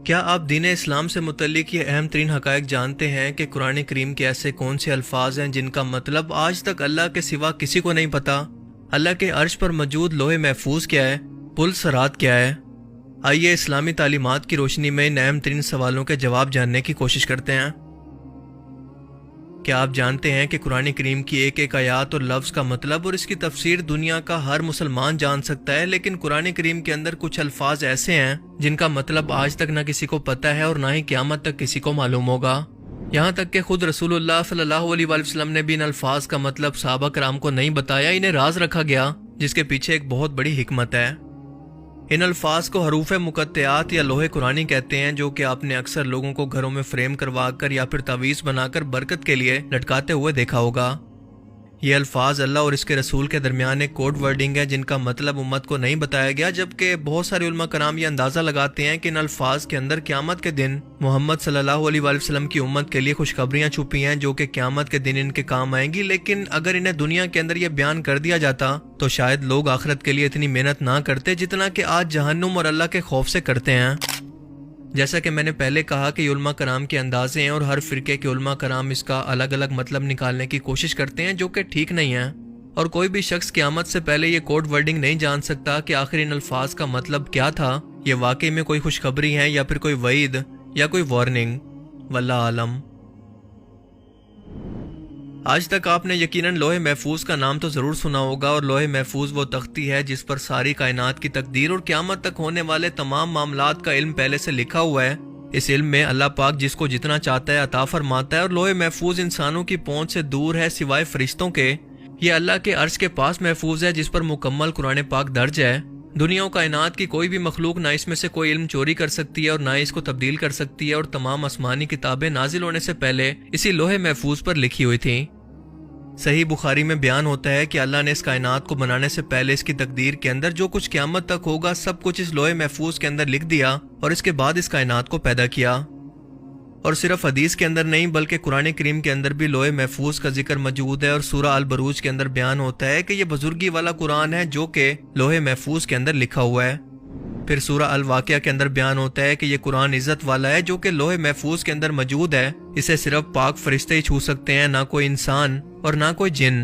کیا آپ دین اسلام سے متعلق یہ اہم ترین حقائق جانتے ہیں کہ قرآن کریم کے ایسے کون سے الفاظ ہیں جن کا مطلب آج تک اللہ کے سوا کسی کو نہیں پتا؟ اللہ کے عرش پر موجود لوح محفوظ کیا ہے؟ پل صراط کیا ہے؟ آئیے اسلامی تعلیمات کی روشنی میں ان اہم ترین سوالوں کے جواب جاننے کی کوشش کرتے ہیں۔ کیا آپ جانتے ہیں کہ قرآن کریم کی ایک ایک آیات اور لفظ کا مطلب اور اس کی تفسیر دنیا کا ہر مسلمان جان سکتا ہے، لیکن قرآن کریم کے اندر کچھ الفاظ ایسے ہیں جن کا مطلب آج تک نہ کسی کو پتہ ہے اور نہ ہی قیامت تک کسی کو معلوم ہوگا۔ یہاں تک کہ خود رسول اللہ صلی اللہ علیہ وآلہ وسلم نے بھی ان الفاظ کا مطلب صحابہ کرام کو نہیں بتایا، انہیں راز رکھا گیا، جس کے پیچھے ایک بہت بڑی حکمت ہے۔ ان الفاظ کو حروف مقطعات یا لوح قرآنی کہتے ہیں، جو کہ آپ نے اکثر لوگوں کو گھروں میں فریم کروا کر یا پھر تعویذ بنا کر برکت کے لیے لٹکاتے ہوئے دیکھا ہوگا۔ یہ الفاظ اللہ اور اس کے رسول کے درمیان ایک کوڈ ورڈنگ ہے جن کا مطلب امت کو نہیں بتایا گیا، جبکہ بہت سارے علماء کرام یہ اندازہ لگاتے ہیں کہ ان الفاظ کے اندر قیامت کے دن محمد صلی اللہ علیہ وآلہ وسلم کی امت کے لیے خوشخبریاں چھپی ہیں جو کہ قیامت کے دن ان کے کام آئیں گی، لیکن اگر انہیں دنیا کے اندر یہ بیان کر دیا جاتا تو شاید لوگ آخرت کے لیے اتنی محنت نہ کرتے جتنا کہ آج جہنم اور اللہ کے خوف سے کرتے ہیں۔ جیسا کہ میں نے پہلے کہا کہ یہ علماء کرام کے اندازے ہیں اور ہر فرقے کے علماء کرام اس کا الگ الگ مطلب نکالنے کی کوشش کرتے ہیں، جو کہ ٹھیک نہیں ہے، اور کوئی بھی شخص قیامت سے پہلے یہ کوڈ ورڈنگ نہیں جان سکتا کہ آخر ان الفاظ کا مطلب کیا تھا، یہ واقعی میں کوئی خوشخبری ہے یا پھر کوئی وعید یا کوئی وارننگ، واللہ عالم۔ آج تک آپ نے یقیناً لوح محفوظ کا نام تو ضرور سنا ہوگا، اور لوح محفوظ وہ تختی ہے جس پر ساری کائنات کی تقدیر اور قیامت تک ہونے والے تمام معاملات کا علم پہلے سے لکھا ہوا ہے۔ اس علم میں اللہ پاک جس کو جتنا چاہتا ہے عطا فرماتا ہے، اور لوح محفوظ انسانوں کی پہنچ سے دور ہے سوائے فرشتوں کے۔ یہ اللہ کے عرش کے پاس محفوظ ہے جس پر مکمل قرآن پاک درج ہے۔ دنیا و کائنات کی کوئی بھی مخلوق نہ اس میں سے کوئی علم چوری کر سکتی ہے اور نہ اس کو تبدیل کر سکتی ہے، اور تمام آسمانی کتابیں نازل ہونے سے پہلے اسی لوح محفوظ پر لکھی ہوئی تھیں۔ صحیح بخاری میں بیان ہوتا ہے کہ اللہ نے اس کائنات کو بنانے سے پہلے اس کی تقدیر کے اندر جو کچھ قیامت تک ہوگا سب کچھ اس لوح محفوظ کے اندر لکھ دیا، اور اس کے بعد اس کائنات کو پیدا کیا۔ اور صرف حدیث کے اندر نہیں بلکہ قرآن کریم کے اندر بھی لوح محفوظ کا ذکر موجود ہے، اور سورہ البروج کے اندر بیان ہوتا ہے کہ یہ بزرگی والا قرآن ہے جو کہ لوح محفوظ کے اندر لکھا ہوا ہے۔ پھر سورہ الواقعہ کے اندر بیان ہوتا ہے کہ یہ قرآن عزت والا ہے جو کہ لوح محفوظ کے اندر موجود ہے، اسے صرف پاک فرشتے ہی چھو سکتے ہیں، نہ کوئی انسان اور نہ کوئی جن۔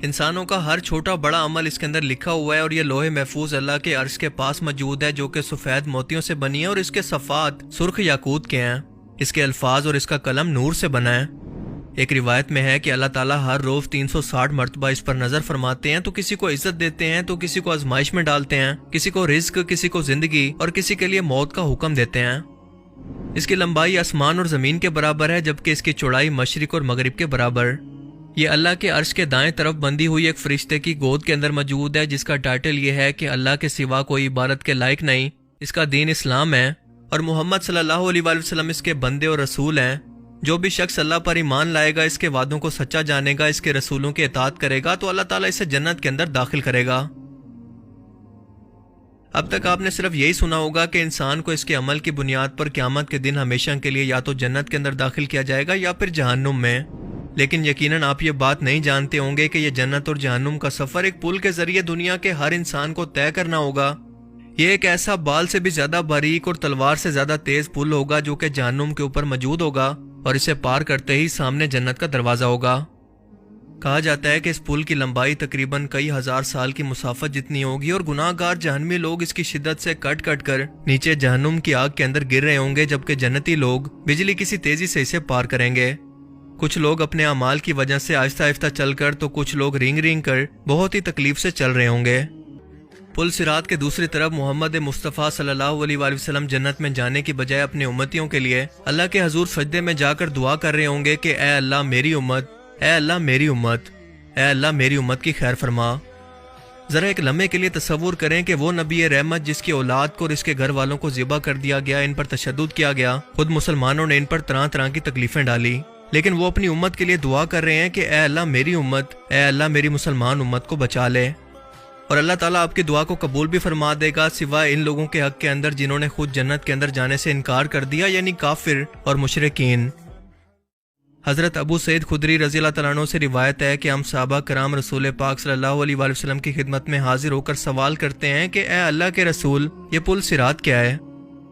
انسانوں کا ہر چھوٹا بڑا عمل اس کے اندر لکھا ہوا ہے، اور یہ لوح محفوظ اللہ کے عرش کے پاس موجود ہے جو کہ سفید موتیوں سے بنی ہے، اور اس کے صفحات سرخ یاقوت کے ہیں، اس کے الفاظ اور اس کا قلم نور سے بنا ہے۔ ایک روایت میں ہے کہ اللہ تعالیٰ ہر روز 360 مرتبہ اس پر نظر فرماتے ہیں، تو کسی کو عزت دیتے ہیں تو کسی کو آزمائش میں ڈالتے ہیں، کسی کو رزق، کسی کو زندگی اور کسی کے لیے موت کا حکم دیتے ہیں۔ اس کی لمبائی آسمان اور زمین کے برابر ہے، جبکہ اس کی چوڑائی مشرق اور مغرب کے برابر۔ یہ اللہ کے عرش کے دائیں طرف بندی ہوئی ایک فرشتے کی گود کے اندر موجود ہے، جس کا ٹائٹل یہ ہے کہ اللہ کے سوا کوئی عبادت کے لائق نہیں، اس کا دین اسلام ہے، اور محمد صلی اللہ علیہ وآلہ وسلم اس کے بندے اور رسول ہیں۔ جو بھی شخص اللہ پر ایمان لائے گا، اس کے وعدوں کو سچا جانے گا، اس کے رسولوں کی اطاعت کرے گا، تو اللہ تعالیٰ اسے جنت کے اندر داخل کرے گا۔ اب تک آپ نے صرف یہی سنا ہوگا کہ انسان کو اس کے عمل کی بنیاد پر قیامت کے دن ہمیشہ کے لیے یا تو جنت کے اندر داخل کیا جائے گا یا پھر جہنم میں، لیکن یقیناً آپ یہ بات نہیں جانتے ہوں گے کہ یہ جنت اور جہنم کا سفر ایک پل کے ذریعے دنیا کے ہر انسان کو طے کرنا ہوگا۔ یہ ایک ایسا بال سے بھی زیادہ باریک اور تلوار سے زیادہ تیز پل ہوگا جو کہ جہنم کے اوپر موجود ہوگا، اور اسے پار کرتے ہی سامنے جنت کا دروازہ ہوگا۔ کہا جاتا ہے کہ اس پل کی لمبائی تقریباً کئی ہزار سال کی مسافت جتنی ہوگی، اور گناہ گار جہنمی لوگ اس کی شدت سے کٹ کٹ کر نیچے جہنم کی آگ کے اندر گر رہے ہوں گے، جبکہ جنتی لوگ بجلی کسی تیزی سے اسے پار کریں گے۔ کچھ لوگ اپنے اعمال کی وجہ سے آہستہ آہستہ چل کر، تو کچھ لوگ رینگ رینگ کر بہت ہی تکلیف سے چل رہے ہوں گے۔ پل صراط کے دوسری طرف محمد مصطفیٰ صلی اللہ علیہ وآلہ وسلم جنت میں جانے کی بجائے اپنے امتیوں کے لیے اللہ کے حضور سجدے میں جا کر دعا کر رہے ہوں گے کہ اے اللہ میری امت، اے اللہ میری امت، اے اللہ میری امت کی خیر فرما۔ ذرا ایک لمحے کے لیے تصور کریں کہ وہ نبی رحمت جس کی اولاد کو اور اس کے گھر والوں کو ذبح کر دیا گیا، ان پر تشدد کیا گیا، خود مسلمانوں نے ان پر طرح طرح کی تکلیفیں ڈالی، لیکن وہ اپنی امت کے لیے دعا کر رہے ہیں کہ اے اللہ میری امت، اے اللہ میری مسلمان امت کو بچا لے، اور اللہ تعالیٰ آپ کی دعا کو قبول بھی فرما دے گا، سوائے ان لوگوں کے حق کے اندر جنہوں نے خود جنت کے اندر جانے سے انکار کر دیا، یعنی کافر اور مشرکین۔ حضرت ابو سعید خدری رضی اللہ تعالیٰ عنہ سے روایت ہے کہ ہم صحابہ کرام رسول پاک صلی اللہ علیہ وآلہ وسلم کی خدمت میں حاضر ہو کر سوال کرتے ہیں کہ اے اللہ کے رسول، یہ پل صراط کیا ہے؟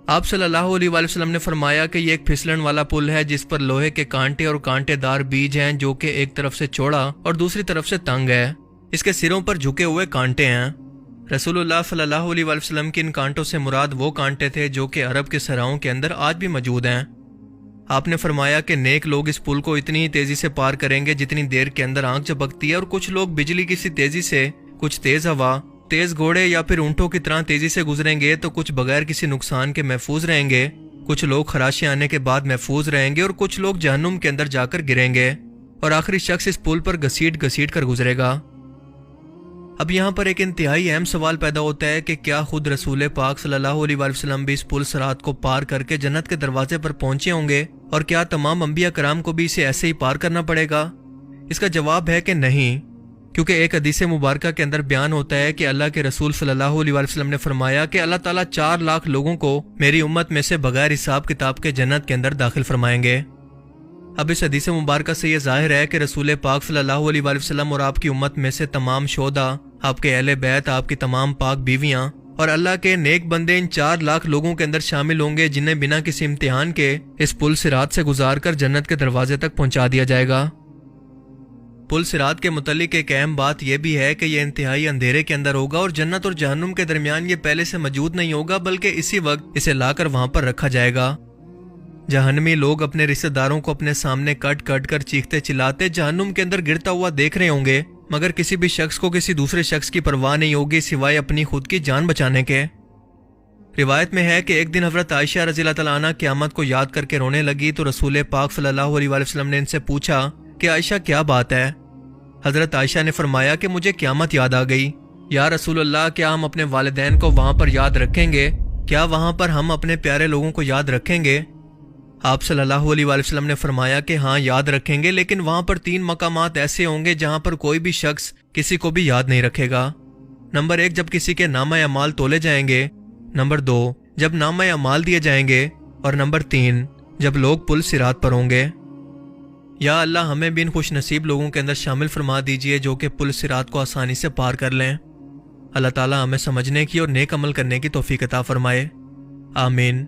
آپ صلی اللہ علیہ وآلہ وسلم نے فرمایا کہ یہ ایک پھسلن والا پل ہے جس پر لوہے کے کانٹے اور کانٹے دار بیج ہیں جو کہ ایک طرف سے چوڑا اور دوسری طرف سے تنگ ہے۔ اس کے سروں پر جھکے ہوئے کانٹے ہیں۔ رسول اللہ صلی اللہ علیہ وآلہ وسلم کی ان کانٹوں سے مراد وہ کانٹے تھے جو کہ عرب کے صحراؤں کے اندر آج بھی موجود ہیں۔ آپ نے فرمایا کہ نیک لوگ اس پل کو اتنی ہی تیزی سے پار کریں گے جتنی دیر کے اندر آنکھ جھپکتی ہے، اور کچھ لوگ بجلی کی سی تیزی سے، کچھ تیز ہوا، تیز گھوڑے یا پھر اونٹوں کی طرح تیزی سے گزریں گے، تو کچھ بغیر کسی نقصان کے محفوظ رہیں گے، کچھ لوگ خراشیں آنے کے بعد محفوظ رہیں گے، اور کچھ لوگ جہنم کے اندر جا کر گریں گے، اور آخری شخص اس پل پر گھسیٹ گھسیٹ کر گزرے گا۔ اب یہاں پر ایک انتہائی اہم سوال پیدا ہوتا ہے کہ کیا خود رسول پاک صلی اللہ علیہ وآلہ وسلم بھی اس پل صراط کو پار کر کے جنت کے دروازے پر پہنچے ہوں گے، اور کیا تمام انبیاء کرام کو بھی اسے ایسے ہی پار کرنا پڑے گا؟ اس کا جواب ہے کہ نہیں، کیونکہ ایک حدیث مبارکہ کے اندر بیان ہوتا ہے کہ اللہ کے رسول صلی اللہ علیہ وآلہ وسلم نے فرمایا کہ اللہ تعالیٰ 4 لاکھ لوگوں کو میری امت میں سے بغیر حساب کتاب کے جنت کے اندر داخل فرمائیں گے۔ اب اس حدیث مبارکہ سے یہ ظاہر ہے کہ رسول پاک صلی اللہ علیہ وآلہ وسلم اور آپ کی امت میں سے تمام شہداء، آپ کے اہل بیت، آپ کی تمام پاک بیویاں اور اللہ کے نیک بندے ان 4 لاکھ لوگوں کے اندر شامل ہوں گے جنہیں بنا کسی امتحان کے اس پل صراط سے گزار کر جنت کے دروازے تک پہنچا دیا جائے گا۔ پل صراط کے متعلق ایک اہم بات یہ بھی ہے کہ یہ انتہائی اندھیرے کے اندر ہوگا، اور جنت اور جہنم کے درمیان یہ پہلے سے موجود نہیں ہوگا، بلکہ اسی وقت اسے لا کر وہاں پر رکھا جائے گا۔ جہنمی لوگ اپنے رشتہ داروں کو اپنے سامنے کٹ کٹ کر چیختے چلاتے جہنم کے اندر گرتا ہوا دیکھ رہے ہوں گے، مگر کسی بھی شخص کو کسی دوسرے شخص کی پرواہ نہیں ہوگی سوائے اپنی خود کی جان بچانے کے۔ روایت میں ہے کہ ایک دن حضرت عائشہ رضی اللہ تعالیٰ عنہ قیامت کو یاد کر کے رونے لگی، تو رسول پاک صلی اللہ علیہ وآلہ وسلم نے ان سے پوچھا کہ عائشہ کیا بات ہے؟ حضرت عائشہ نے فرمایا کہ مجھے قیامت یاد آ گئی۔ یا رسول اللہ، کیا ہم اپنے والدین کو وہاں پر یاد رکھیں گے؟ کیا وہاں پر ہم اپنے پیارے لوگوں کو یاد رکھیں گے؟ آپ صلی اللہ علیہ وآلہ وسلم نے فرمایا کہ ہاں یاد رکھیں گے، لیکن وہاں پر 3 مقامات ایسے ہوں گے جہاں پر کوئی بھی شخص کسی کو بھی یاد نہیں رکھے گا۔ نمبر 1، جب کسی کے نامہ اعمال تولے جائیں گے۔ نمبر 2، جب نامہ اعمال دیے جائیں گے۔ اور نمبر 3، جب لوگ پل صراط پر ہوں گے۔ یا اللہ ہمیں بھی ان خوش نصیب لوگوں کے اندر شامل فرما دیجئے جو کہ پل صراط کو آسانی سے پار کر لیں۔ اللہ تعالیٰ ہمیں سمجھنے کی اور نیک عمل کرنے کی توفیق عطا فرمائے۔ آمین۔